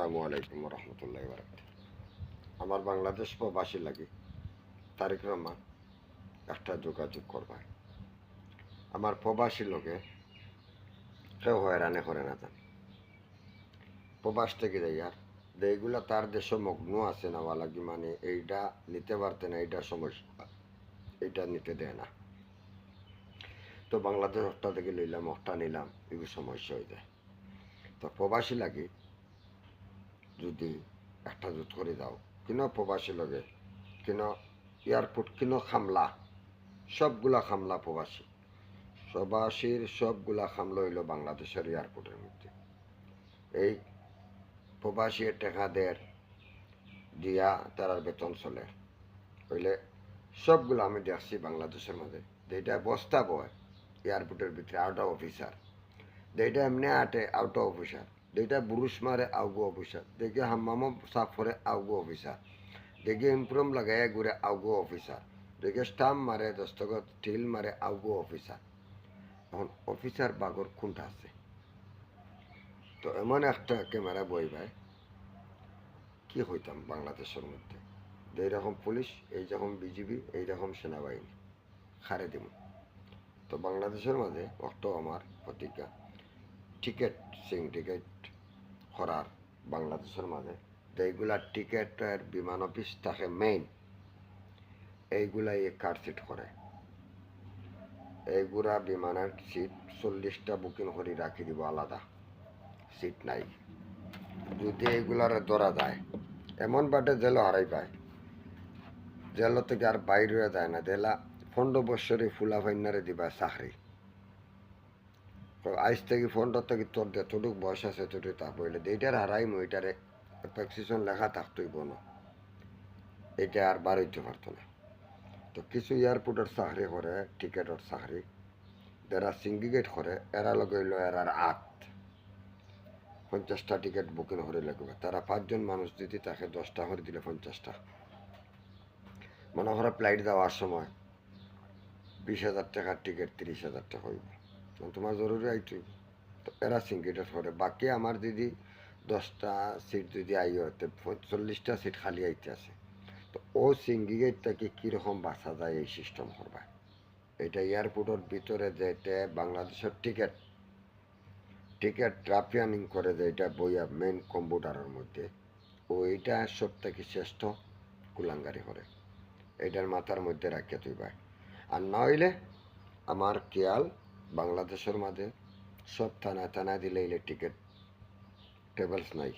আসসালামু আলাইকুম রহমতুল্লাহ বারাকাতুহু। আমার বাংলাদেশ প্রবাসী লাগে তারেক রহমান একটা যোগাযোগ করবার। আমার প্রবাসী লোকে কেউ হয়রানি করে না যান প্রবাস থেকে যাই আর এইগুলা তার দেশে মগ্ন আছে না লাগি মানে এইটা নিতে পারতে না, এইটা সমস্যা, এইটা নিতে দেয় না। তো বাংলাদেশ একটা থেকে লইলাম একটা নিলাম, এগুলো সমস্যা হয়ে যায়। তো প্রবাসী লাগে যদি একটা জুত করে দাও কিন প্রবাসী লগে কিন এয়ারপোর্ট কিন খামলা, সবগুলা খামলা প্রবাসীর সবগুলা খামলা হইল বাংলাদেশের এয়ারপোর্টের মধ্যে। এই প্রবাসী টাকাদের দিয়া তার বেতন চলে হইলে সবগুলো আমি দেখছি বাংলাদেশের মধ্যে। যেটা বস্তা বয় এয়ারপোর্টের ভিতরে আউট অফ অফিসার, যেটা এমনি আটে আউট অফ অফিসার, যেটা বুরুষ মারে আউগো অফিসার, দেখে হাম্মামো সাফ করে আউগো অফিসার, দেখে ইমপ্রম লাগাই ঘুরে আউগো অফিসার, দেখে স্টাম্প মারে দস্তখত টিল মারে আউগো অফিসার। এখন অফিসার বাগর কোনটা আছে? তো এমন একটা ক্যামেরা বই ভাই কি হইতাম বাংলাদেশের মধ্যে, যে এইরকম পুলিশ, এইরকম বিজিবি, এইরকম সেনাবাহিনী খারে দিব। তো বাংলাদেশের মাঝে অত আমার প্রতিজ্ঞা টিকিট টিকিট করার বাংলাদেশের মাঝে যেইগুলা টিকিটের বিমান অফিস থাকে মেইন, এইগুলাই কার সিট করে। এইগুলা বিমানের সিট 40টা বুকিং করে রাখি দিব, আলাদা সিট নাই। যদি এইগুলার ধরা যায় এমন বাটে জেল হারাই পায়, জেল থেকে আর বাইরে যায় না। জেলা 15 বৎসরে ফুলা ফাইনারে দিবা চাকরি। আজ থেকে 15 থেকে তোর যতটুক বয়স আছে ততটুক তা পড়লে এইটার হারাই ওইটারে প্রেসক্রিপশন লেখা থাকতোই বনো, এটা আর বার হইতে পারতো না। তো কিছু এয়ারপোর্টের চাকরি করে, টিকেটের চাকরি যারা সিন্ডিকেট করে, এরা লগে হইল এরার 50টা টিকিট বুকিং করে লাগবে। তারা 5 জন মানুষ যদি তাকে 10টা করে দিলে 50টা, মনে করে ফ্লাইট যাওয়ার সময় 20,000 টাকার টিকিট 30,000 টাকা হইব, তোমার জরুরি আইতে। তো এরা সিন্ডিকেট করে। বাকি আমার যদি 10টা সিট যদি হতে 40টা সিট খালি আইতে আছে, তো ও সিন্ডিকেটটাকে কীরকম বাঁচা যায় এই সিস্টেম করবা। এটা এয়ারপোর্টের ভিতরে যেটা বাংলাদেশের টিকিট ট্রাফিয়ানিং করে, যে এটা বইয়া মেন কম্পিউটারের মধ্যে, ওইটা সব থেকে শ্রেষ্ঠ কুলাঙ্গারি করে। এটার মাথার মধ্যে রাখিয়া তুইবা। আর না হইলে আমার খেয়াল বাংলাদেশের মাঝে সব থানায় দিলে টিকিট টেবলস নাই।